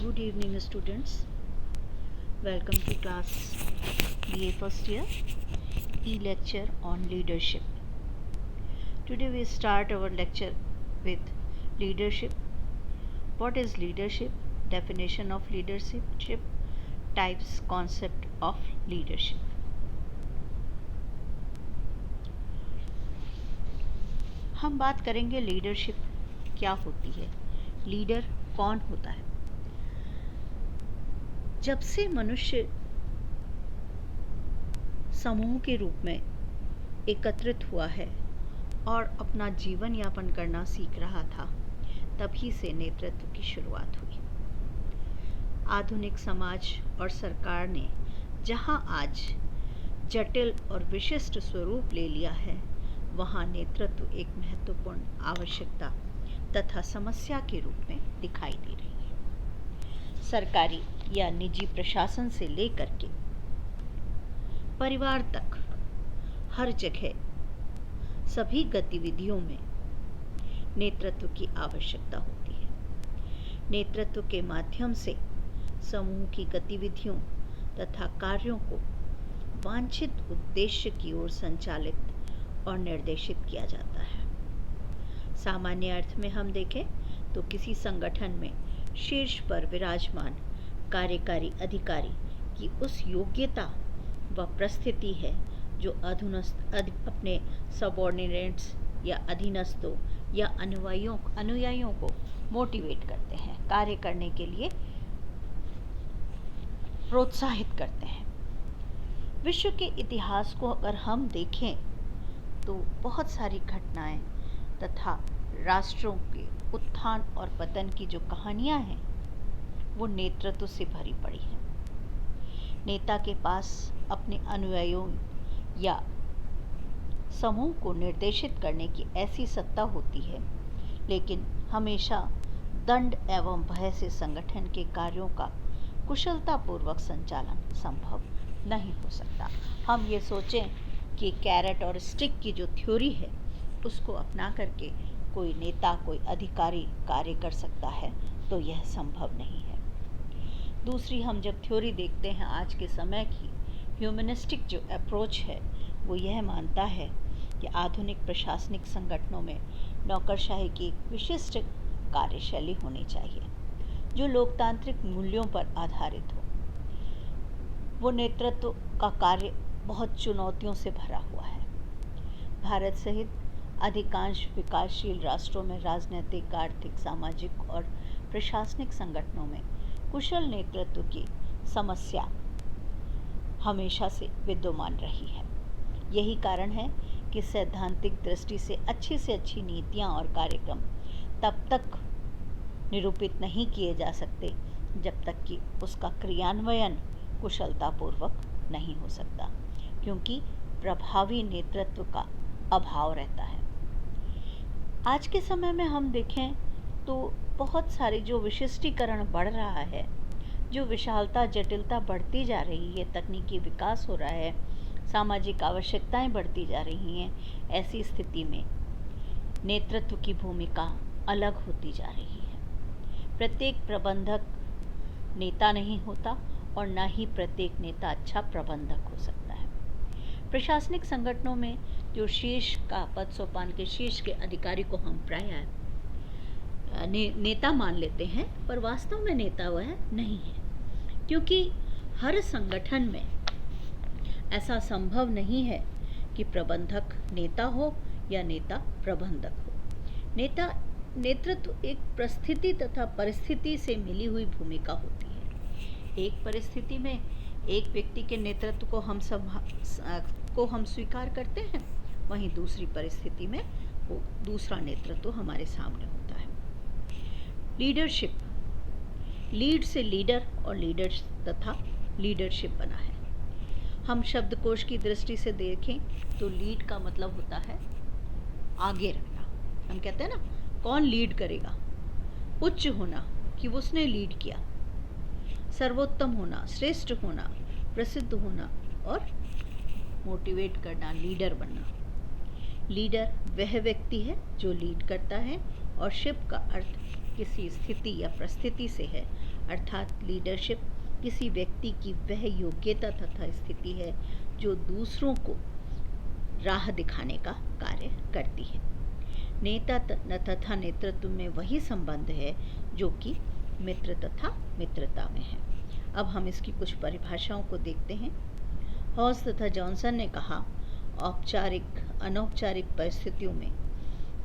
Good evening, students. Welcome to class BA first year e-lecture on leadership. Today we start our lecture with leadership. What is leadership? Definition of leadership, types, concept of leadership. हम बात करेंगे leadership क्या होती है, leader कौन होता है। जब से मनुष्य समूह के रूप में एकत्रित हुआ है और अपना जीवन यापन करना सीख रहा था, तभी से नेतृत्व की शुरुआत हुई। आधुनिक समाज और सरकार ने जहां आज जटिल और विशिष्ट स्वरूप ले लिया है, वहां नेतृत्व एक महत्वपूर्ण आवश्यकता तथा समस्या के रूप में दिखाई दे रही है। सरकारी या निजी प्रशासन से लेकर के परिवार तक हर जगह सभी गतिविधियों में नेतृत्व की आवश्यकता होती है। नेतृत्व के माध्यम से समूह की गतिविधियों तथा कार्यों को वांछित उद्देश्य की ओर संचालित और निर्देशित किया जाता है। सामान्य अर्थ में हम देखें तो किसी संगठन में शीर्ष पर विराजमान कार्यकारी अधिकारी की उस योग्यता व परिस्थिति है जो अपने सबऑर्डिनेट्स या अधीनस्थों या अनुयायियों को मोटिवेट करते हैं, कार्य करने के लिए प्रोत्साहित करते हैं। विश्व के इतिहास को अगर हम देखें तो बहुत सारी घटनाएं तथा राष्ट्रों के उत्थान और पतन की जो कहानियां हैं, वो नेतृत्व से भरी पड़ी हैं। नेता के पास अपने अनुयायियों या समूह को निर्देशित करने की ऐसी सत्ता होती है, लेकिन हमेशा दंड एवं भय से संगठन के कार्यों का कुशलतापूर्वक संचालन संभव नहीं हो सकता। हम ये सोचें कि कैरेट और स्टिक की जो थ्योरी है, उसको अपना करके कोई नेता, कोई अधिकारी कार्य कर सकता है, तो यह संभव नहीं है। दूसरी, हम जब थ्योरी देखते हैं आज के समय की, ह्यूमनिस्टिक जो अप्रोच है वो यह मानता है कि आधुनिक प्रशासनिक संगठनों में नौकरशाही की एक विशिष्ट कार्यशैली होनी चाहिए जो लोकतांत्रिक मूल्यों पर आधारित हो। वो नेतृत्व का कार्य बहुत चुनौतियों से भरा हुआ है। भारत सहित अधिकांश विकासशील राष्ट्रों में राजनीतिक, आर्थिक, सामाजिक और प्रशासनिक संगठनों में कुशल नेतृत्व की समस्या हमेशा से विद्यमान रही है। यही कारण है कि सैद्धांतिक दृष्टि से अच्छी नीतियां और कार्यक्रम तब तक निरूपित नहीं किए जा सकते जब तक कि उसका क्रियान्वयन कुशलतापूर्वक नहीं हो सकता, क्योंकि प्रभावी नेतृत्व का अभाव रहता है। आज के समय में हम देखें तो बहुत सारे जो विशिष्टीकरण बढ़ रहा है, जो विशालता, जटिलता बढ़ती जा रही है, तकनीकी विकास हो रहा है, सामाजिक आवश्यकताएं बढ़ती जा रही हैं, ऐसी स्थिति में नेतृत्व की भूमिका अलग होती जा रही है। प्रत्येक प्रबंधक नेता नहीं होता और न ही प्रत्येक नेता अच्छा प्रबंधक हो सकता है। प्रशासनिक संगठनों में जो शीर्ष का पद सोपान के शीर्ष के अधिकारी को हम प्रायः नेता मान लेते हैं, पर वास्तव में नेता वह नहीं है, क्योंकि हर संगठन में ऐसा संभव नहीं है कि प्रबंधक नेता हो या नेता प्रबंधक हो। नेतृत्व एक परिस्थिति तथा परिस्थिति से मिली हुई भूमिका होती है। एक परिस्थिति में एक व्यक्ति के नेतृत्व को हम स्वीकार करते हैं, वहीं दूसरी परिस्थिति में वो दूसरा नेतृत्व हमारे सामने होता है। लीडरशिप, लीड से लीडर और लीडर तथा लीडरशिप बना है। हम शब्दकोश की दृष्टि से देखें तो लीड का मतलब होता है आगे रखना। हम कहते हैं ना, कौन लीड करेगा, उच्च होना कि उसने लीड किया, सर्वोत्तम होना, श्रेष्ठ होना, प्रसिद्ध होना और मोटिवेट करना, लीडर बनना। लीडर वह व्यक्ति है जो लीड करता है और शिप का अर्थ किसी स्थिति या परिस्थिति से है, अर्थात लीडरशिप किसी व्यक्ति की वह योग्यता तथा स्थिति है जो दूसरों को राह दिखाने का कार्य करती है। नेता तथा नेतृत्व में वही संबंध है जो कि मित्र तथा मित्रता में है। अब हम इसकी कुछ परिभाषाओं को देखते हैं। हॉस तथा जॉनसन ने कहा, औपचारिक अनौपचारिक परिस्थितियों में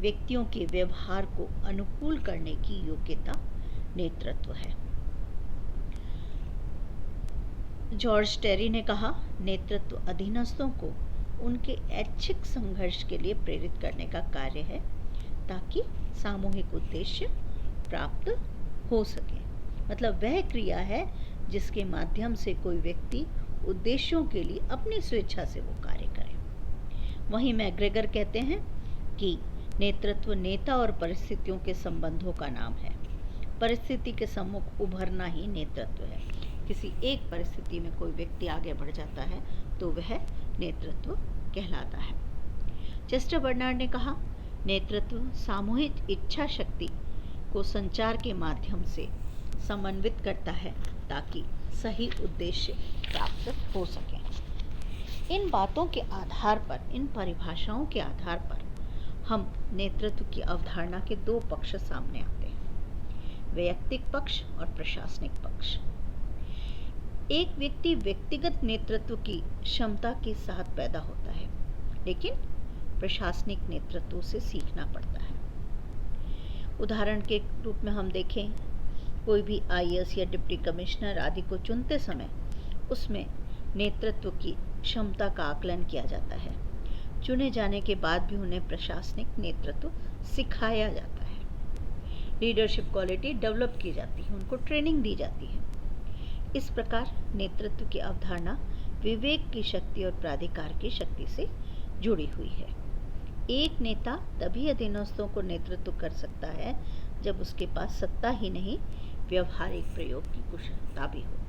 व्यक्तियों के व्यवहार को अनुकूल करने की योग्यता नेतृत्व है। जॉर्ज टेरी ने कहा, नेतृत्व अधीनस्थों को उनके ऐच्छिक संघर्ष के लिए प्रेरित करने का कार्य है ताकि सामूहिक उद्देश्य प्राप्त हो सके। मतलब वह क्रिया है जिसके माध्यम से कोई व्यक्ति उद्देश्यों के लिए अपनी स्वेच्छा से वो कार्य करे। वहीं मैग्रेगर कहते हैं कि नेतृत्व नेता और परिस्थितियों के संबंधों का नाम है। परिस्थिति के सम्मुख उभरना ही नेतृत्व है। किसी एक परिस्थिति में कोई व्यक्ति आगे बढ़ जाता है तो वह नेतृत्व कहलाता है। चेस्टर बर्नार्ड ने कहा, नेतृत्व सामूहिक इच्छा शक्ति को संचार के माध्यम से समन्वित करता है ताकि सही उद्देश्य प्राप्त हो सके। इन बातों के आधार पर, इन परिभाषाओं के आधार पर हम नेतृत्व की अवधारणा के दो पक्ष सामने आते हैं, वैयक्तिक पक्ष और प्रशासनिक पक्ष। एक व्यक्ति व्यक्तिगत नेतृत्व की क्षमता के साथ पैदा होता है, लेकिन प्रशासनिक नेतृत्व से सीखना पड़ता है। उदाहरण के रूप में हम देखें, कोई भी आईएएस या डिप्टी कमिश्नर आदि को चुनते समय उसमें नेतृत्व की क्षमता का आकलन किया जाता है। चुने जाने के बाद भी उन्हें प्रशासनिक नेतृत्व सिखाया जाता है। लीडरशिप क्वालिटी डेवलप की जाती है, उनको ट्रेनिंग दी जाती है। इस प्रकार नेतृत्व की अवधारणा विवेक की शक्ति और प्राधिकार की शक्ति से जुड़ी हुई है। एक नेता तभी अधीनस्थों को नेतृत्व कर सकता है जब उसके पास सत्ता ही नहीं, व्यवहारिक प्रयोग की कुशलता भी हो।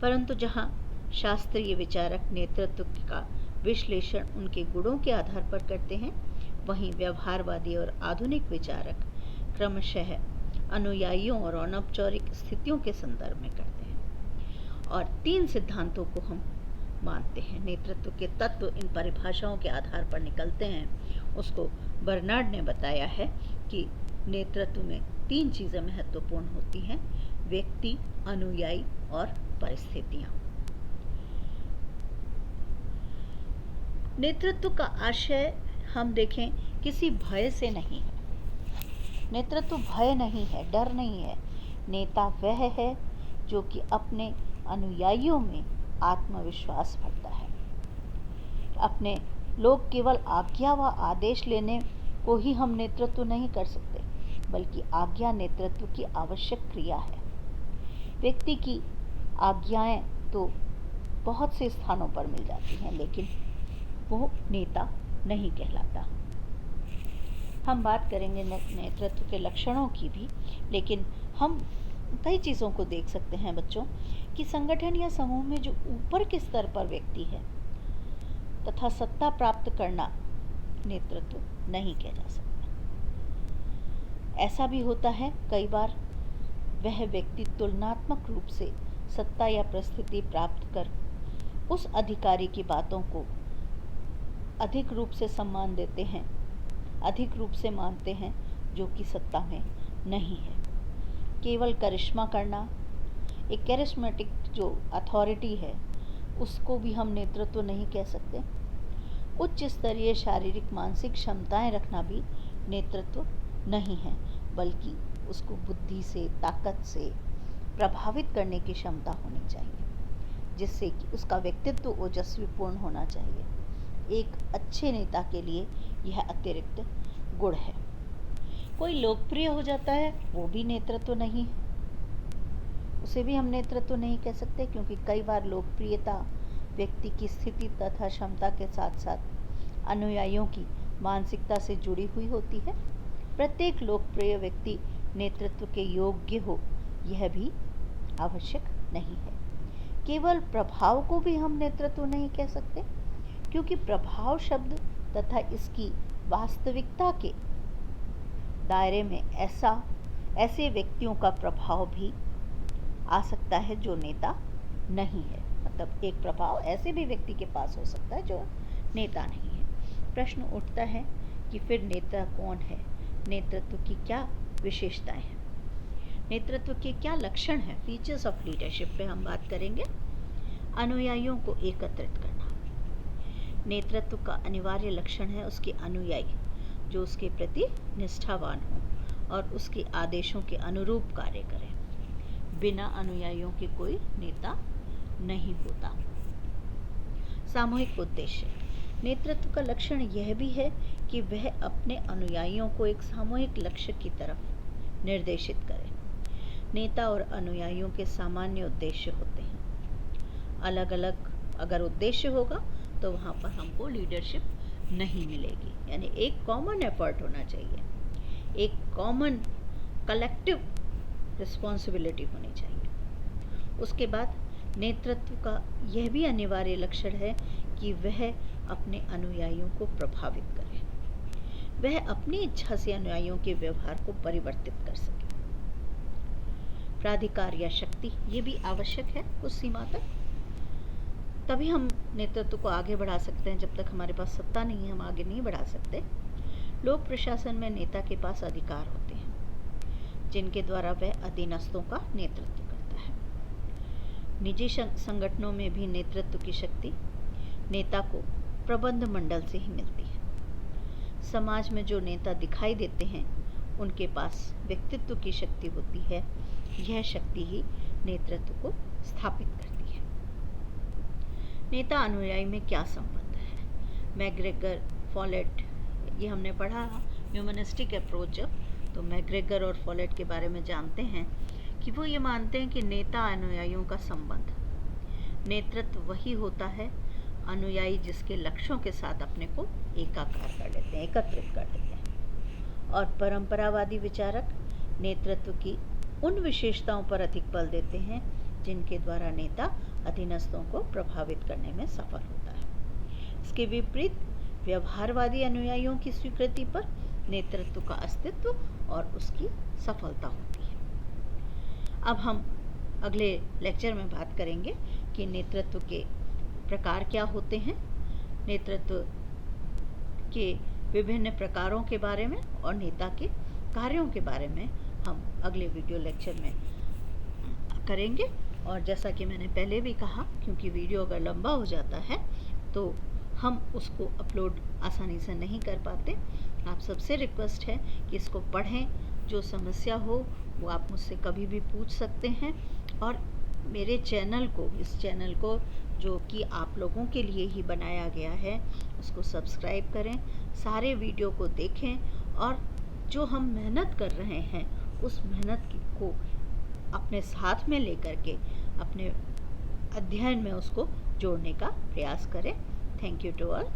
परंतु जहां शास्त्रीय विचारक नेतृत्व का विश्लेषण उनके गुणों के आधार पर करते हैं, वहीं व्यवहारवादी और आधुनिक विचारक क्रमशः अनुयायियों और अनौपचारिक स्थितियों के संदर्भ में करते हैं। और तीन सिद्धांतों को हम मानते हैं। नेतृत्व के तत्व इन परिभाषाओं के आधार पर निकलते हैं। उसको बर्नार्ड ने बताया है कि नेतृत्व में तीन चीज़ें महत्वपूर्ण होती हैं, व्यक्ति, अनुयायी और परिस्थितियाँ। नेतृत्व का आशय हम देखें किसी भय से नहीं है। नेतृत्व भय नहीं है, डर नहीं है। नेता वह है जो कि अपने अनुयायियों में आत्मविश्वास भरता है। अपने लोग केवल आज्ञा व आदेश लेने को ही हम नेतृत्व नहीं कर सकते, बल्कि आज्ञा नेतृत्व की आवश्यक क्रिया है। व्यक्ति की आज्ञाएं तो बहुत से स्थानों पर मिल जाती हैं, लेकिन वो नेता नहीं कहलाता। हम बात करेंगे नेतृत्व के लक्षणों की भी, लेकिन हम कई चीज़ों को देख सकते हैं बच्चों कि संगठन या समूह में जो ऊपर के स्तर पर व्यक्ति है तथा सत्ता प्राप्त करना नेतृत्व नहीं किया जा सकता। ऐसा भी होता है कई बार वह व्यक्ति तुलनात्मक रूप से सत्ता या प्रस्थिति प्राप्त कर उस अधिकारी की बातों को अधिक रूप से सम्मान देते हैं, अधिक रूप से मानते हैं, जो कि सत्ता में नहीं है। केवल करिश्मा करना, एक कैरिस्मेटिक जो अथॉरिटी है उसको भी हम नेतृत्व नहीं कह सकते। उच्च स्तरीय शारीरिक मानसिक क्षमताएं रखना भी नेतृत्व नहीं है, बल्कि उसको बुद्धि से, ताकत से प्रभावित करने की क्षमता होनी चाहिए, जिससे कि उसका व्यक्तित्व ओजस्वीपूर्ण होना चाहिए। एक अच्छे नेता के लिए यह अतिरिक्त गुण है। कोई लोकप्रिय हो जाता है वो भी नेतृत्व नहीं है, उसे भी हम नेतृत्व नहीं कह सकते, क्योंकि कई बार लोकप्रियता व्यक्ति की स्थिति तथा क्षमता के साथ साथ अनुयायियों की मानसिकता से जुड़ी हुई होती है। प्रत्येक लोकप्रिय व्यक्ति नेतृत्व के योग्य हो यह भी आवश्यक नहीं है। केवल प्रभाव को भी हम नेतृत्व नहीं कह सकते, क्योंकि प्रभाव शब्द तथा इसकी वास्तविकता के दायरे में ऐसा ऐसे व्यक्तियों का प्रभाव भी आ सकता है जो नेता नहीं है। मतलब एक प्रभाव ऐसे भी व्यक्ति के पास हो सकता है जो नेता नहीं है। प्रश्न उठता है कि फिर नेता कौन है? नेतृत्व की क्या विशेषताएं हैं? नेतृत्व के क्या लक्षण हैं? फीचर्स ऑफ लीडरशिप पे हम बात करेंगे। अनुयायियों को एकत्रित करना। नेतृत्व का अनिवार्य लक्षण है उसके अनुयायी जो उसके प्रति निष्ठावान हों और उसके आदेशों के अनुरूप कार्य करें। बिना अनुयायियों के कोई नेता नहीं होता। सामूहिक उद्देश्य। नेतृत्व का लक्षण यह भी है कि वह अपने अनुयायियों को एक सामूहिक लक्ष्य की तरफ निर्देशित करे। नेता और अनुयायियों के सामान्य उद्देश्य होते हैं। अलग अलग अगर उद्देश्य होगा तो वहाँ पर हमको लीडरशिप नहीं मिलेगी। यानी एक कॉमन एफर्ट होना चाहिए, एक कॉमन कलेक्टिव रिस्पॉन्सिबिलिटी होनी चाहिए। उसके बाद नेतृत्व का यह भी अनिवार्य लक्षण है कि वह अपने अनुयायियों को प्रभावित करे, वह अपनी इच्छा से अनुयायियों के व्यवहार को परिवर्तित कर सके। प्राधिकार या शक्ति ये भी आवश्यक है कुछ सीमा तक, तभी हम नेतृत्व को आगे बढ़ा सकते हैं। जब तक हमारे पास सत्ता नहीं है हम आगे नहीं बढ़ा सकते। लोक प्रशासन में नेता के पास अधिकार होते हैं जिनके द्वारा वह अधीनस्थों का नेतृत्व करता है। निजी संगठनों में भी नेतृत्व की शक्ति नेता को प्रबंध मंडल से ही मिलती है। समाज में जो नेता दिखाई देते हैं उनके पास व्यक्तित्व की शक्ति होती है। यह शक्ति ही नेतृत्व को स्थापित करती है। नेता अनुयायी में क्या संबंध है? मैकग्रेगर, फॉलेट, ये हमने पढ़ा ह्यूमनिस्टिक अप्रोच जब, तो मैकग्रेगर और फॉलेट के बारे में जानते हैं कि वो ये मानते हैं कि नेता अनुयायियों का संबंध, नेतृत्व वही होता है अनुयायी जिसके लक्ष्यों के साथ अपने को एकाकार कर लेते हैं, एकत्रित कर लेते हैं। और परंपरावादी विचारक नेतृत्व की उन विशेषताओं पर अधिक बल देते हैं जिनके द्वारा नेता अधीनस्थों को प्रभावित करने में सफल होता है। इसके विपरीत व्यवहारवादी अनुयायियों की स्वीकृति पर नेतृत्व का अस्तित्व और उसकी सफलता होती है। अब हम अगले लेक्चर में बात करेंगे कि नेतृत्व के प्रकार क्या होते हैं, नेतृत्व के विभिन्न प्रकारों के बारे में और नेता के कार्यों के बारे में हम अगले वीडियो लेक्चर में करेंगे। और जैसा कि मैंने पहले भी कहा, क्योंकि वीडियो अगर लंबा हो जाता है तो हम उसको अपलोड आसानी से नहीं कर पाते। आप सबसे रिक्वेस्ट है कि इसको पढ़ें, जो समस्या हो वो आप मुझसे कभी भी पूछ सकते हैं। और मेरे चैनल को, इस चैनल को जो कि आप लोगों के लिए ही बनाया गया है, उसको सब्सक्राइब करें, सारे वीडियो को देखें और जो हम मेहनत कर रहे हैं उस मेहनत को अपने साथ में लेकर के अपने अध्ययन में उसको जोड़ने का प्रयास करें। Thank you to all.